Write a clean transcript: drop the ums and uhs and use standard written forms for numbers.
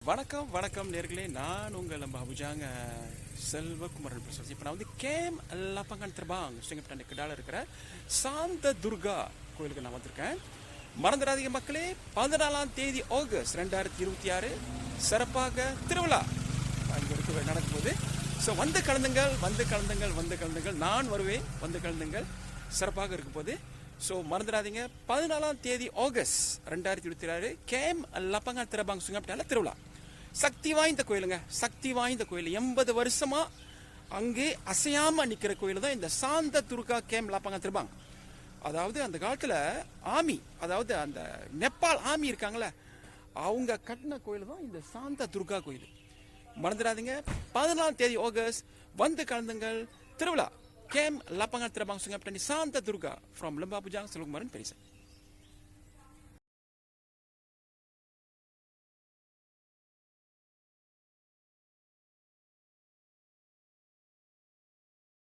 வணக்கம் வணக்கம் நேர்களே, நான் உங்கள் பாபுஜாங்க செல்வகுமாரன் பேசுகிறேன். இப்போ நான் வந்து கேம் லப்பங்கன் திரபாங் ஸ்ரீங்கப்பட்ட கிடால இருக்கிற சாந்த துர்கா கோயிலுக்கு நான் வந்திருக்கேன். மறந்துடாதீங்க மக்களே, 14ஆம் தேதி ஆகஸ்ட் 2026 சிறப்பாக திருவிழா அங்கே இருக்க நடக்கும்போது. ஸோ வந்து கலந்துங்கள், நான் வருவேன், வந்து கலந்துங்கள், சிறப்பாக இருக்கும்போது. ஸோ மறந்துடாதீங்க, 14ஆம் தேதி ஆகஸ்ட் 2026 கேம் லப்பங்கன் திரபாங் ஸ்ரீங்கப்பட்டால திருவிழா. சக்தி வாய்ந்த கோயிலுங்க, சக்தி வாய்ந்த கோயில். 80 வருஷமா அங்கே அசையாம நிக்கிற கோயில் தான் இந்த சாந்த துர்கா கேம் லாப்பாங்க திருபாங்க. அதாவது அந்த காலத்துல ஆமி, அதாவது அந்த நேபாள் ஆமி இருக்காங்களே, அவங்க கட்டின கோயில் தான் இந்த சாந்த துர்கா கோயில். மறந்துடாதீங்க, 14ஆம் தேதி ஆகஸ்ட் வந்து கலந்துங்கள். திருவிழா கேம் லாப்பாங்க திருபாங்க சுங்கப்பட்டனி சாந்த துர்கா ஃப்ரம் லம்பாபுஜாங் செல்வகுமாரன் பெரிசன்.